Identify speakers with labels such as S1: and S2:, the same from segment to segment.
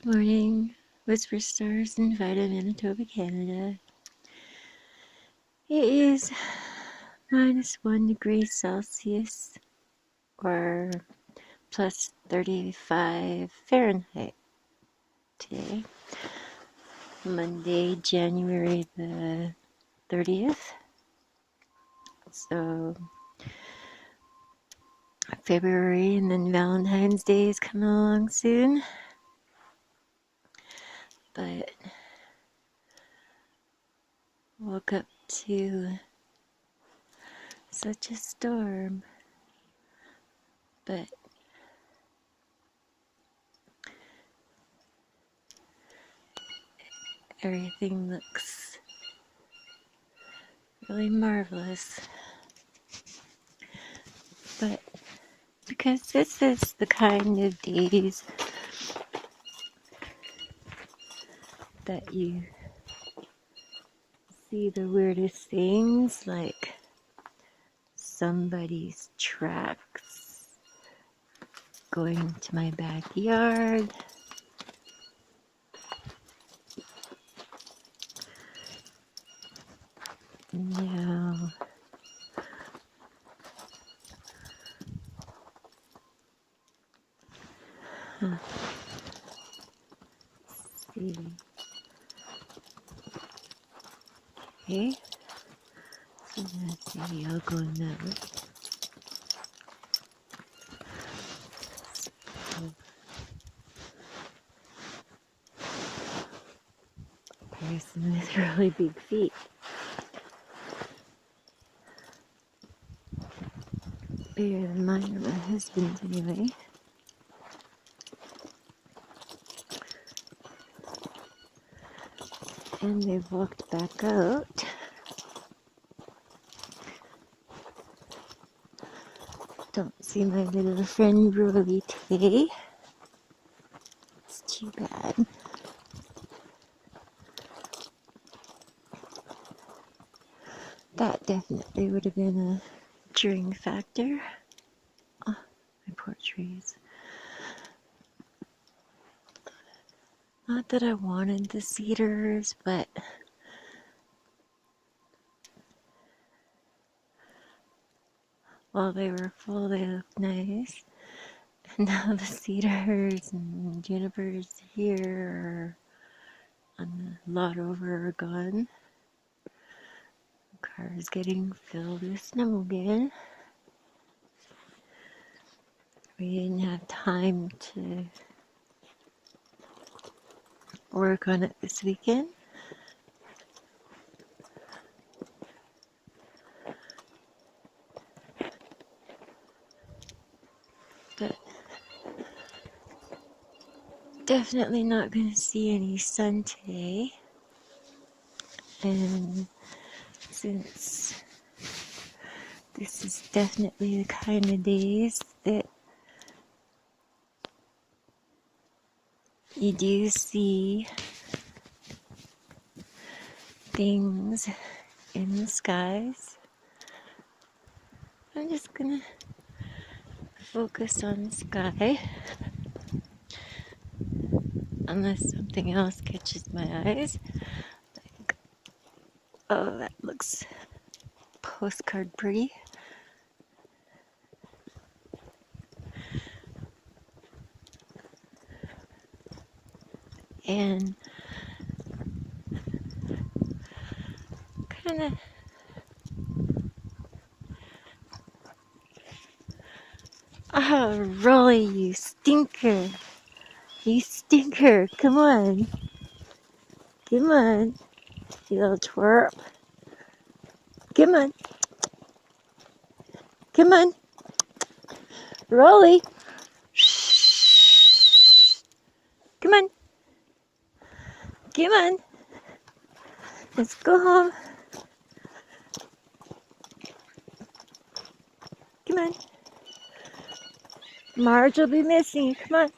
S1: Good morning, WhisperStars in Vita, Manitoba, Canada. It is -1 degree Celsius or plus 35 Fahrenheit today, Monday, January the 30th. So February and then Valentine's Day is coming along soon. But woke up to such a storm. But everything looks really marvelous. But because this is the kind of days that you see the weirdest things, like somebody's tracks going to my backyard. Now, let's see. Okay, so let's see, I'll go now. Person with really big feet. Bigger than mine or my husband's anyway. And they've walked back out. Don't see my little friend Roly today. It's too bad. That definitely would have been a drink factor. Oh, my poor trees. Not that I wanted the cedars, but while they were full, they looked nice. And now the cedars and junipers here are on the lot over are gone. The car is getting filled with snow again. We didn't have time to work on it this weekend. But definitely not going to see any sun today. And since this is definitely the kind of days that you do see things in the skies, I'm just gonna focus on the sky unless something else catches my eyes. Like, oh, that looks postcard pretty. And kind of oh, Rolly, you stinker. You stinker. Come on. Come on, you little twerp. Come on. Come on. Rolly. Shh. Come on. Come on. Let's go home. Come on. Marge will be missing you. Come on.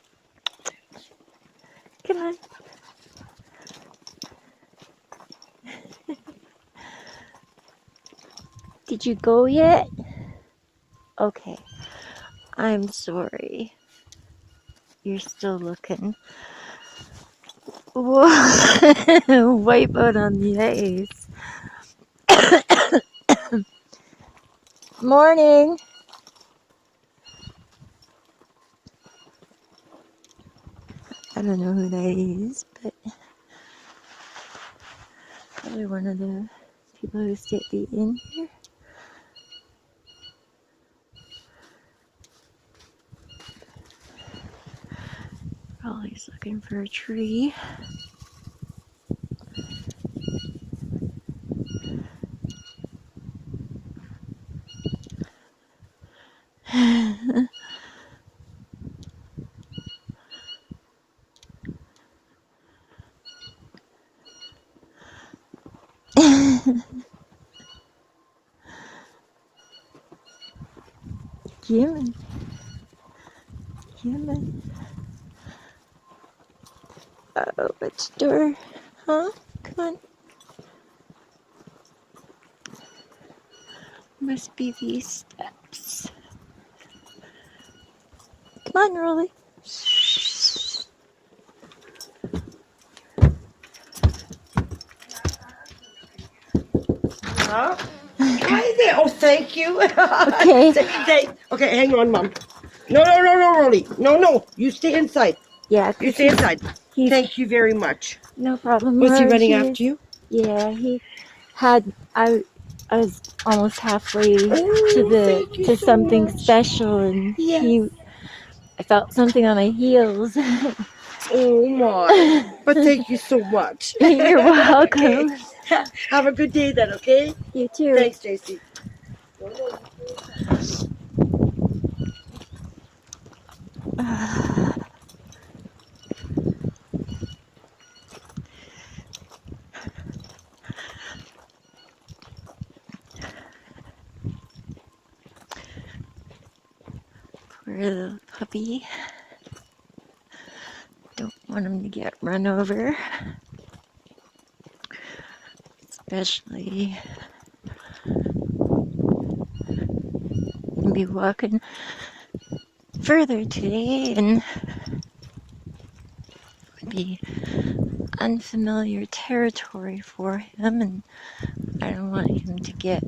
S1: Come on. Did you go yet? Okay. I'm sorry. You're still looking. wipe out on the ice. Morning. I don't know who that is, but probably one of the people who stay at the inn here. Probably he's looking for a tree. Gimme, gimme. Oh, which door? Huh? Come on. Must be these steps. Come on, Rolly.
S2: Huh? Hi there. Oh, thank you.
S1: Okay.
S2: Okay, hang on, Mom. No, Rolly. No. You stay inside.
S1: Yeah.
S2: You stay inside. Thank you very much.
S1: No problem.
S2: Was he running after you?
S1: Yeah, he had. I was almost halfway to something
S2: much.
S1: special, and
S2: Yes.
S1: I felt something on my heels.
S2: Oh my. But thank you so much.
S1: You're welcome.
S2: Okay. Have a good day then, okay?
S1: You too.
S2: Thanks, JC.
S1: Poor little puppy. Don't want him to get run over. Especially be walking further today and would be unfamiliar territory for him, and I don't want him to get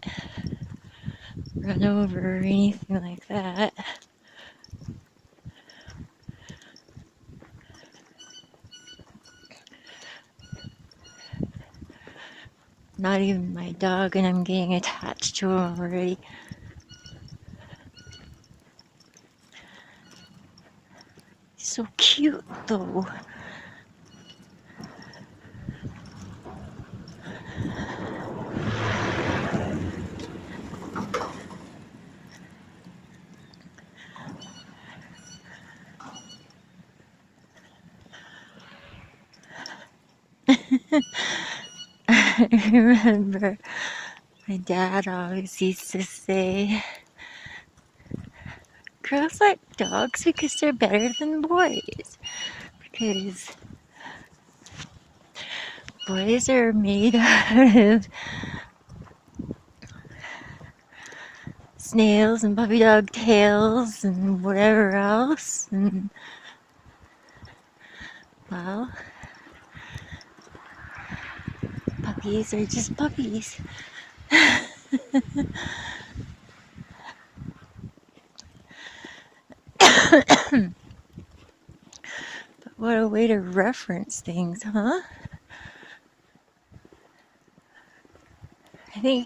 S1: run over or anything like that. Not even my dog, and I'm getting attached to him already. He's so cute, though. I remember my dad always used to say, girls like dogs because they're better than boys. Because boys are made out of snails and puppy dog tails and whatever else. And, well, puppies are just puppies. But what a way to reference things, huh? I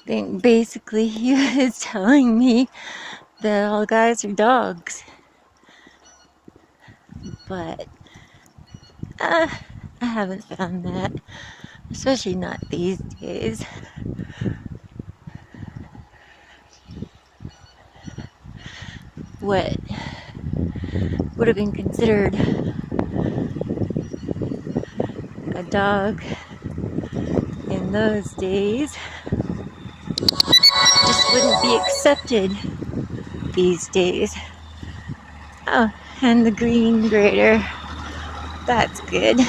S1: think basically he was telling me that all guys are dogs. But I haven't found that, especially not these days. What would have been considered a dog in those days just wouldn't be accepted these days. Oh, and the green grater. That's good.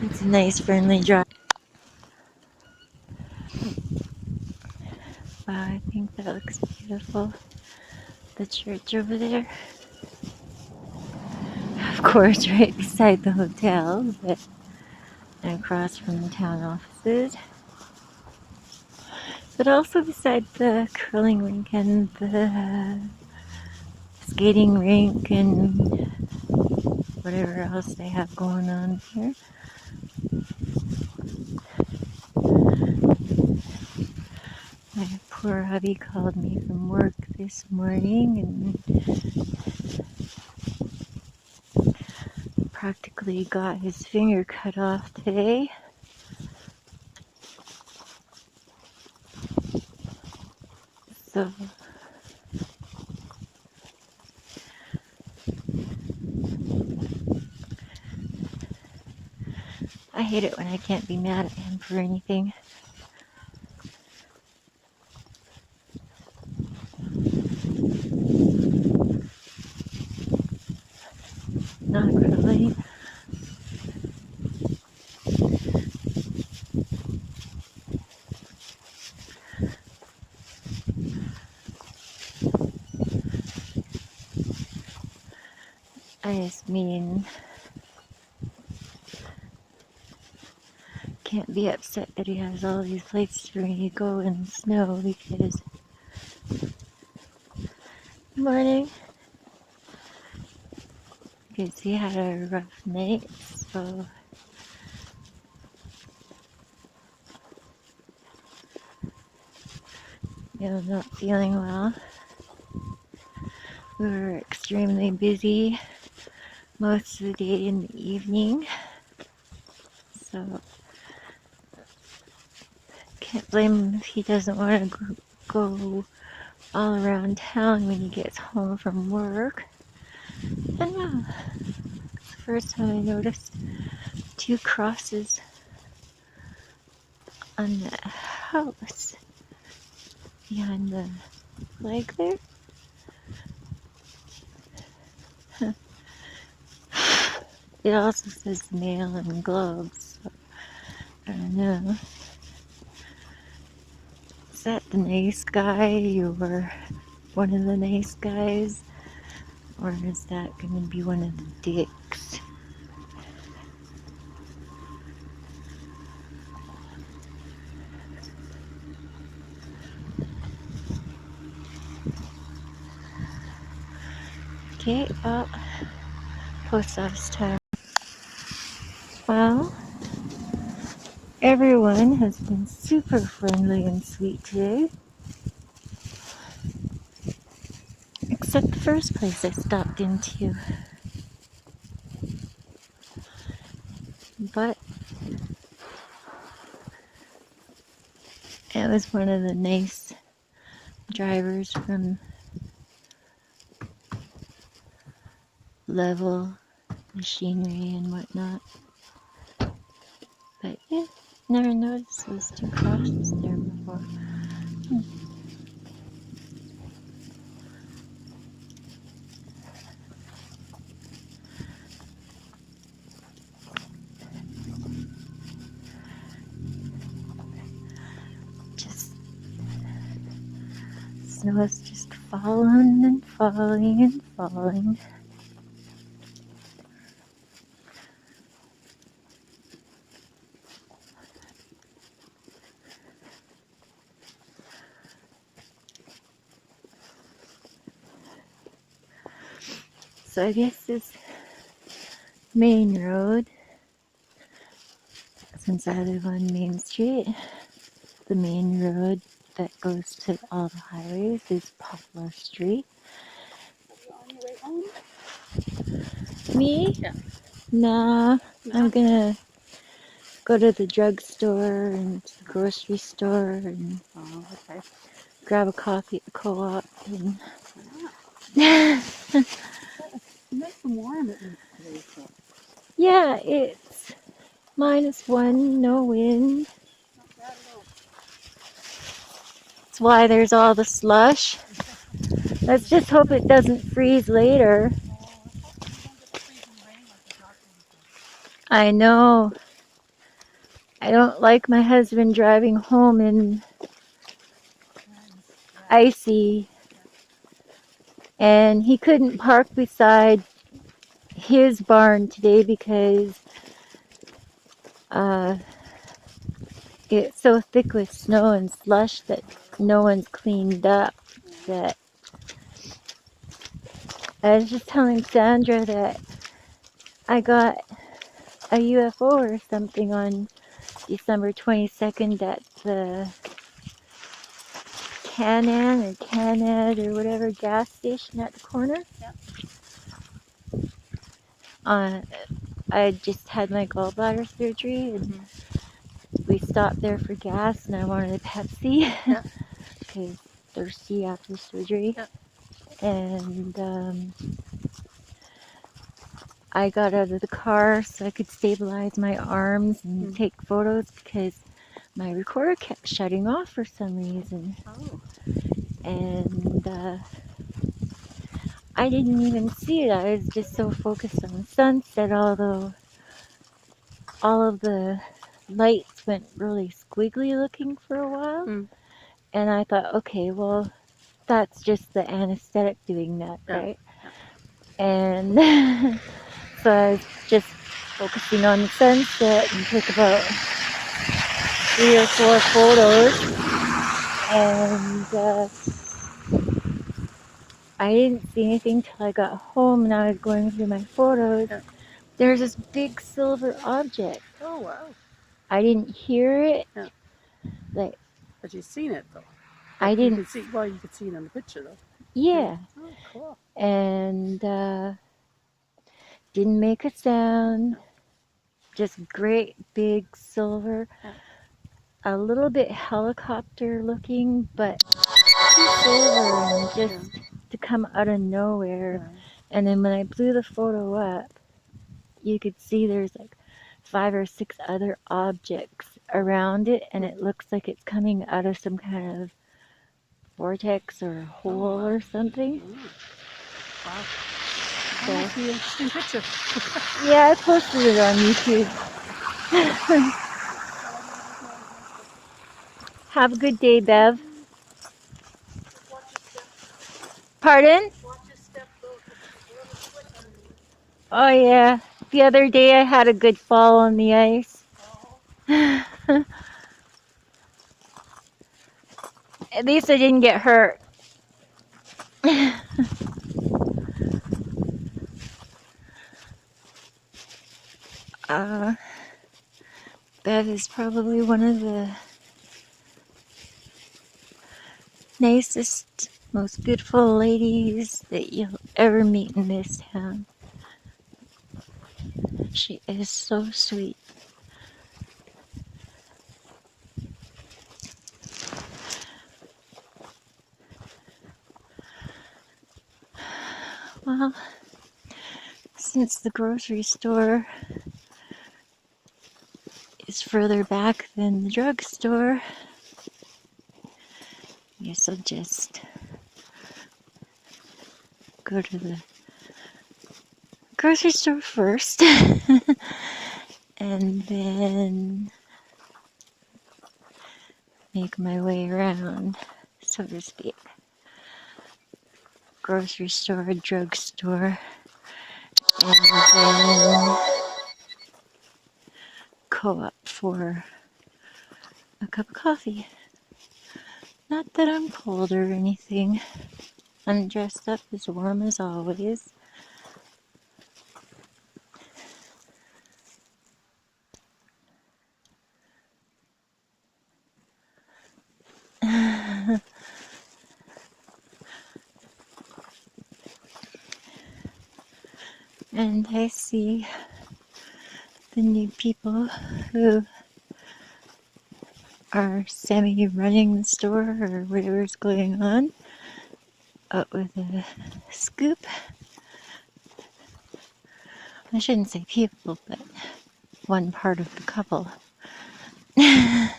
S1: It's a nice friendly drive. I think that looks beautiful. The church over there. Of course, right beside the hotel, but and across from the town offices. But also beside the curling rink and the skating rink and whatever else they have going on here. My poor hubby called me from work this morning and practically got his finger cut off today. So I hate it when I can't be mad at him for anything. Not really. I just mean, can't be upset that he has all these places for me to go in the snow because... Morning. Because he had a rough night, so... Not feeling well. We were extremely busy most of the day in the evening, so can't blame him if he doesn't want to go all around town when he gets home from work. And it's the first time I noticed 2 crosses on the house behind the flag there. It also says mail and gloves, so I don't know. Is that the nice guy or one of the nice guys? Or is that going to be one of the dicks? Okay, post office time. Well, everyone has been super friendly and sweet today. Except the first place I stopped into. But it was one of the nice drivers from Level Machinery and whatnot. But yeah, never noticed those 2 crosses there before. Just snow is just falling and falling and falling. So I guess this main road, since I live on Main Street, the main road that goes to all the highways is Poplar Street.
S3: Are you on your way home?
S1: Me?
S3: Yeah.
S1: Nah, I'm gonna go to the drugstore and to the grocery store and grab a coffee at the co-op and
S3: It's nice and warm at least today, so.
S1: yeah, it's -1, no wind.
S3: Not bad at all.
S1: That's why there's all the slush. Let's just hope it doesn't freeze later. I know. I don't like my husband driving home in icy, and he couldn't park beside his barn today because it's so thick with snow and slush that no one's cleaned up. That I was just telling Sandra that I got a UFO or something on December 22nd at the Can-Am or Can-Ed or whatever gas station at the corner.
S3: Yeah.
S1: I just had my gallbladder surgery, and we stopped there for gas, and I wanted a Pepsi because thirsty after surgery.
S3: Yeah.
S1: And I got out of the car so I could stabilize my arms and take photos because my recorder kept shutting off for some reason.
S3: Oh.
S1: And I didn't even see it. I was just so focused on the sunset, although all of the lights went really squiggly looking for a while. And I thought, okay, well, that's just the anesthetic doing that, right? And so I was just focusing on the sunset and took about 3 or 4 photos. And I didn't see anything till I got home and I was going through my photos. There's this big silver object.
S3: Oh, wow.
S1: I didn't hear it.
S3: Yeah.
S1: Like,
S3: but you've seen it, though.
S1: I
S3: Like,
S1: didn't.
S3: You could see, well, you could see it in the picture, though.
S1: Yeah.
S3: Oh, cool.
S1: And didn't make a sound. Just great big silver. A little bit helicopter looking, but too silver and just to come out of nowhere. And then when I blew the photo up, you could see there's like 5 or 6 other objects around it, and it looks like it's coming out of some kind of vortex or hole or something.
S3: Wow.
S1: So,
S3: That's an interesting picture.
S1: yeah, I posted it on YouTube. Have a good day, Bev. Pardon? Oh yeah, the other day I had a good fall on the ice. At least I didn't get hurt. Bev is probably one of the nicest, most beautiful ladies that you'll ever meet in this town. She is so sweet. Well, since the grocery store is further back than the drugstore, I guess I'll just go to the grocery store first and then make my way around, so to speak. Grocery store, drugstore, and then co-op for a cup of coffee. Not that I'm cold or anything. I'm dressed up as warm as always. And I see the new people who are semi-running the store or whatever's going on out with a scoop. I shouldn't say people, but one part of the couple. I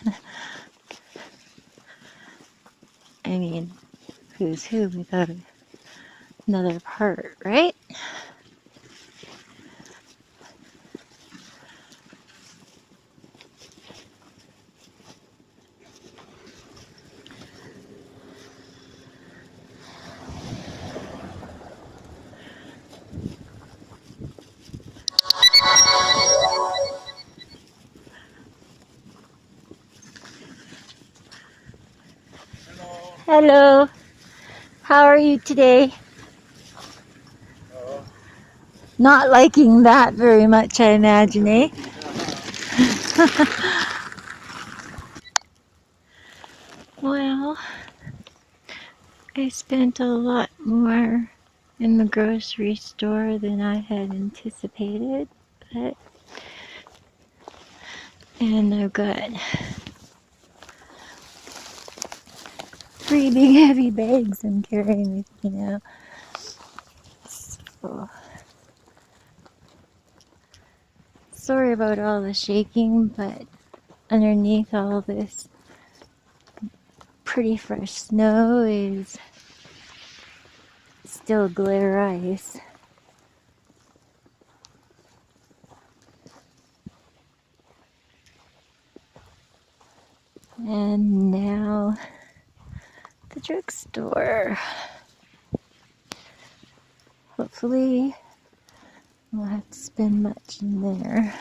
S1: mean, who's who without another part, right? Hello. How are you today? Not liking that very much, I imagine, eh? Well, I spent a lot more in the grocery store than I had anticipated, and I've got 3 big heavy bags I'm carrying with me now. So, sorry about all the shaking, but underneath all this pretty fresh snow is still glare ice. And now the drugstore. Hopefully, I won't have to spend much in there.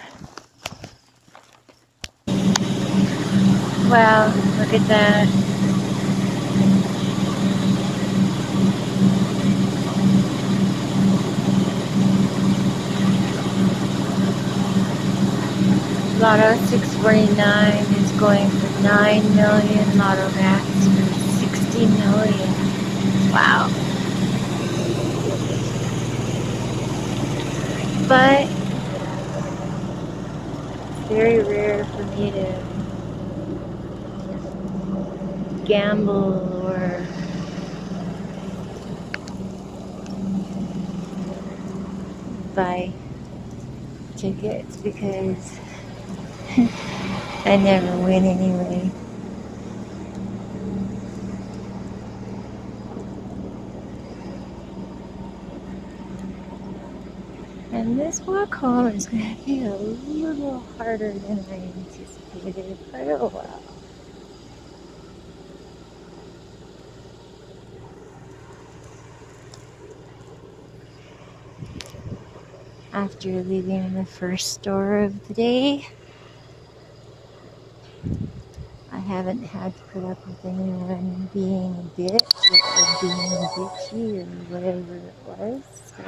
S1: Wow, look at that. Lotto 649 is going for 9 million. Lotto Max for 60 million. Wow. But it's very rare for me to gamble or buy tickets because I never win anyway. And this walk home is going to be a little harder than I anticipated, but oh well. After leaving the first store of the day, I haven't had to put up with anyone being a bitch or being bitchy or whatever it was. So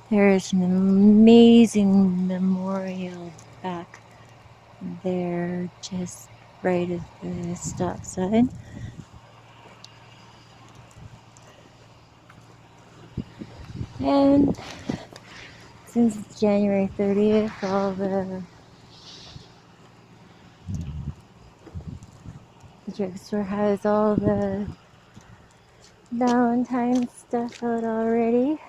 S1: there is an amazing memorial back there, just right at the stop sign. And since it's January 30th, all the drugstore has all the Valentine's stuff out already.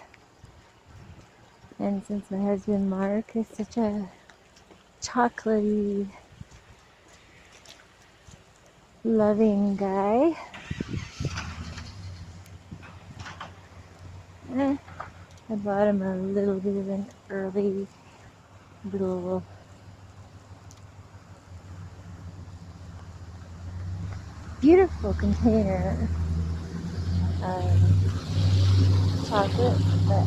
S1: And since my husband Mark is such a chocolatey, loving guy, I bought him a little bit of an early little beautiful container of chocolate, but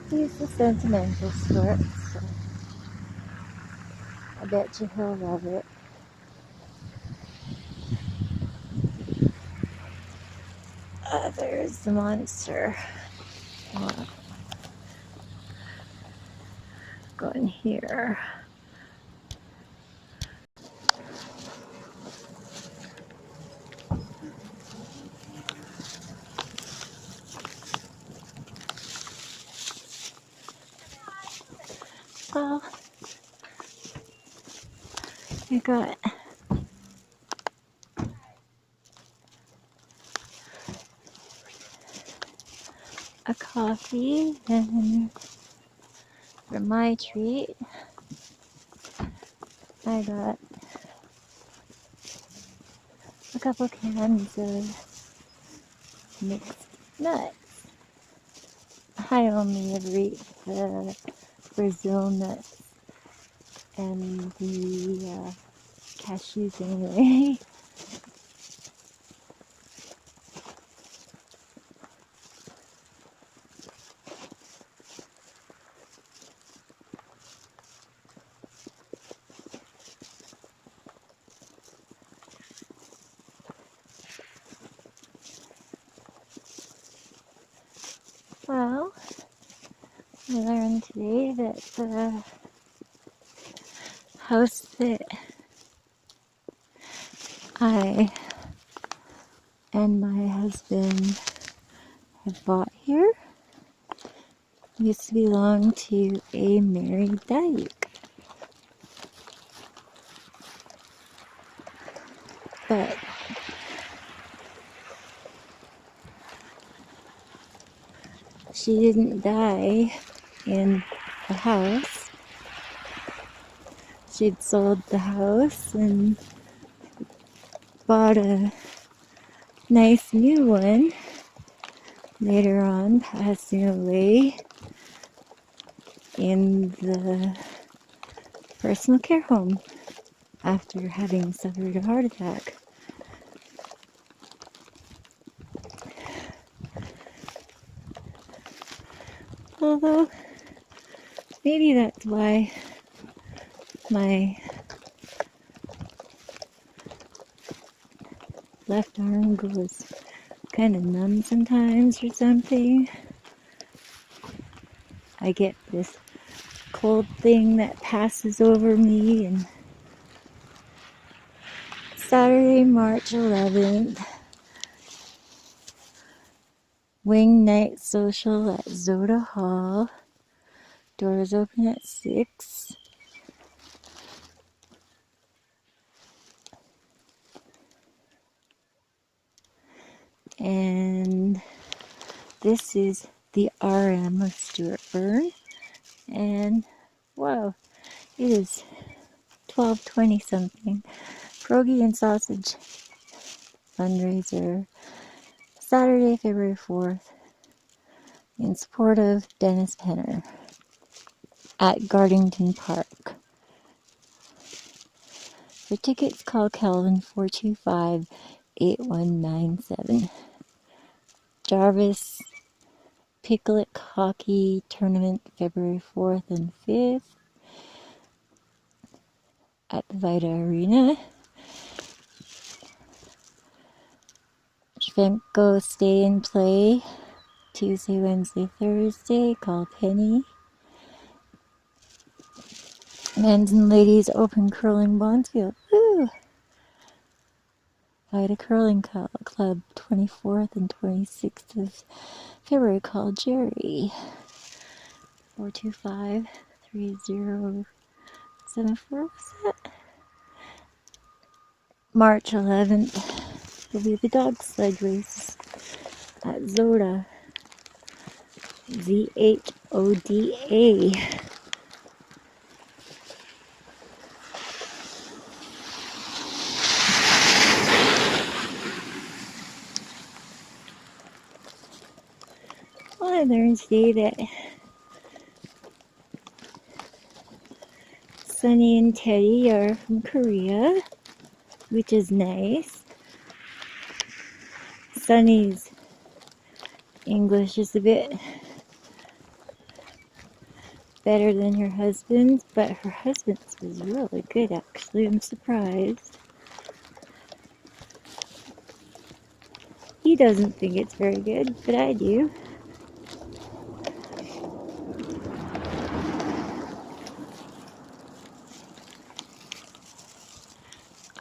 S1: he's the sentimental sort, so I bet you he'll love it. There's the monster. Go in here. Well, I got a coffee, and for my treat, I got a couple cans of mixed nuts. I only ever eat the Brazil nuts and the cashews anyway. Well, I learned today that the house that I and my husband have bought here used to belong to a married dyke. But she didn't die in the house. She'd sold the house and bought a nice new one later on, passing away in the personal care home after having suffered a heart attack. Although, maybe that's why my left arm goes kind of numb sometimes or something. I get this cold thing that passes over me. And Saturday, March 11th, wing night social at Zoda Hall. Doors open at 6. And this is the RM of Stuart Byrne. And wow, it is 12:20 something. Pierogi and sausage fundraiser, Saturday, February 4th, in support of Dennis Penner at Gardington Park. For tickets, call Kelvin 425-8197. Jarvis Picklick Hockey Tournament, February 4th and 5th at the Vita Arena. Schwenko Stay and Play, Tuesday, Wednesday, Thursday, call Penny. Men's and Ladies Open Curling Bonfield. Woo! Vita Curling Club, 24th and 26th of February. Call Jerry. 425-3074. What's that? March 11th will be the dog sled race at Zoda. ZHODA. Well, I learned today that Sunny and Teddy are from Korea, which is nice. Sunny's English is a bit better than her husband's, but her husband's was really good, actually. I'm surprised. He doesn't think it's very good, but I do.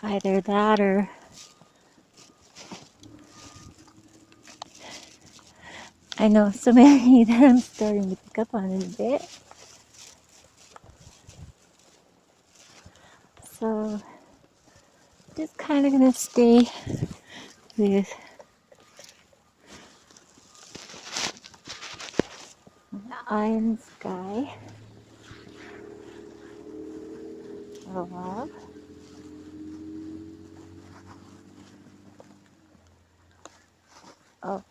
S1: Either that or I know so many that I'm starting to pick up on it a bit. So, just kind of gonna stay with Iron Sky. Love. Oh.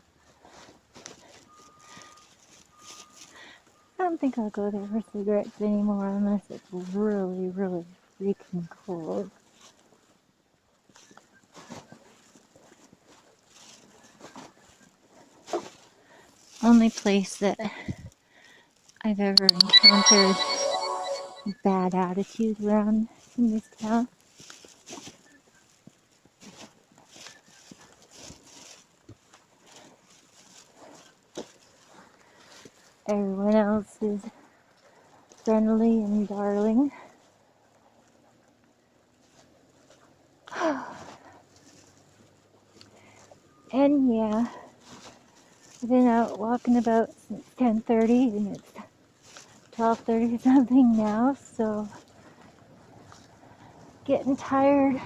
S1: don't think I'll go there for cigarettes anymore unless it's really, really freaking cold. Only place that I've ever encountered bad attitudes around in this town. Everyone else is friendly and darling. And yeah, I've been out walking about since 10:30 and it's 12:30 something now, so getting tired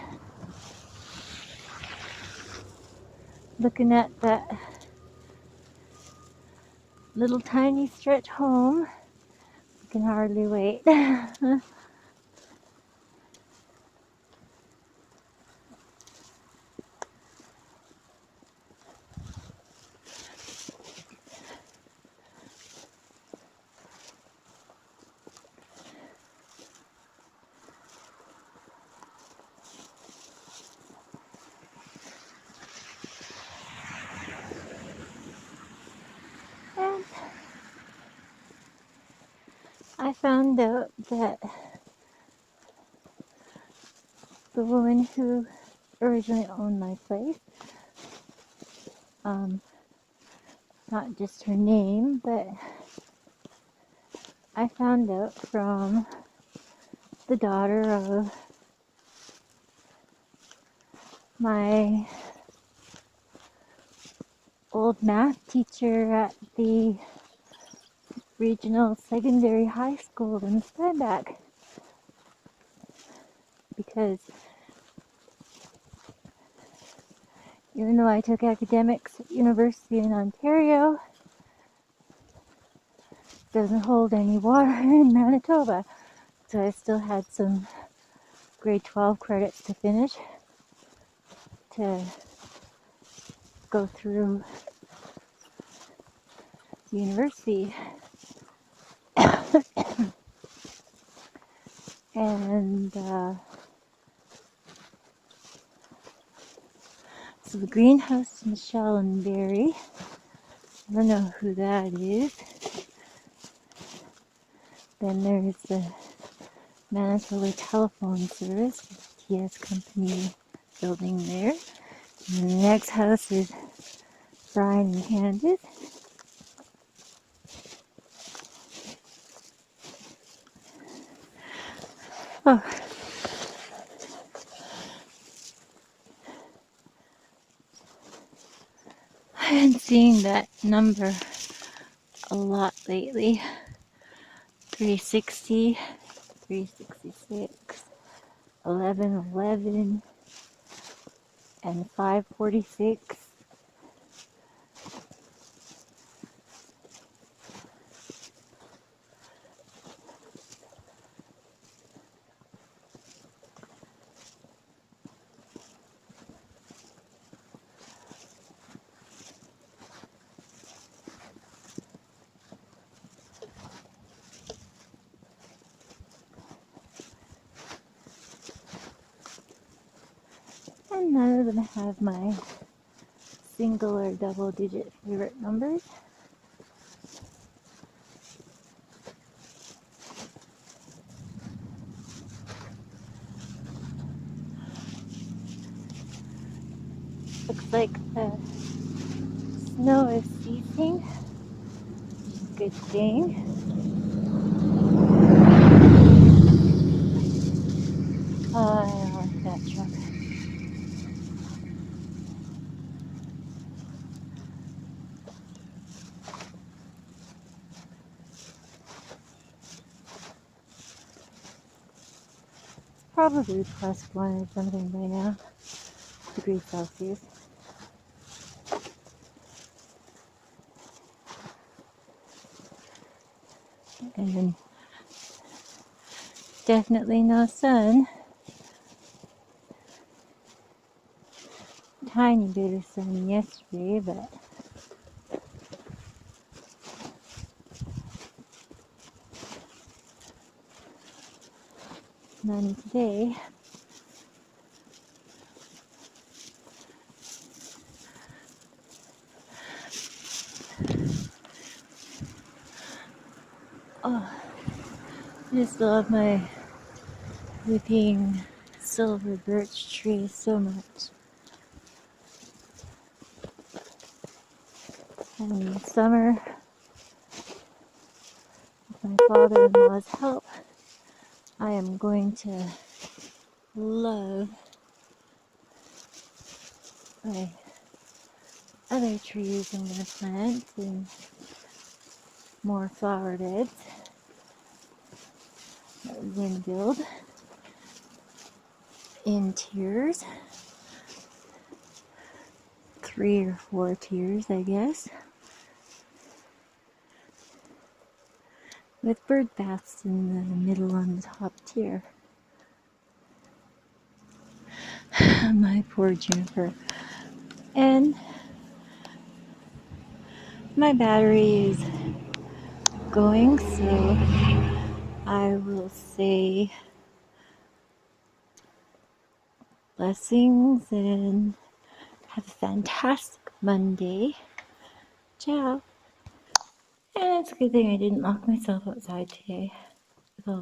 S1: looking at that little tiny stretch home. I can hardly wait. And I found out that the woman who originally owned my place, not just her name, but I found out from the daughter of my old math teacher at the regional secondary high school in Steinbach, because even though I took academics at university in Ontario, it doesn't hold any water in Manitoba. So I still had some grade 12 credits to finish to go through university. And so the greenhouse, Michelle and Barry, I don't know who that is. Then there's the Manitoba Telephone Service, TS Company building there. And the next house is Brian and Candace. Oh. I've been seeing that number a lot lately. 360, 366, 1111, and 546. And none of them have my single or double digit favorite numbers. Looks like the snow is ceasing. Good thing. Oh, I like that truck. Probably +1 or something by now, degrees Celsius. And definitely no sun. Tiny bit of sun yesterday, but none today. Oh, I just love my weeping silver birch tree so much. And in summer, with my father-in-law's help, I am going to love my other trees I'm going to plant and more flower beds that we're going to build in tiers, 3 or 4 tiers, I guess, with bird baths in the middle on the top tier. My poor juniper. And my battery is going, so I will say blessings and have a fantastic Monday. Ciao. And it's a good thing I didn't lock myself outside today.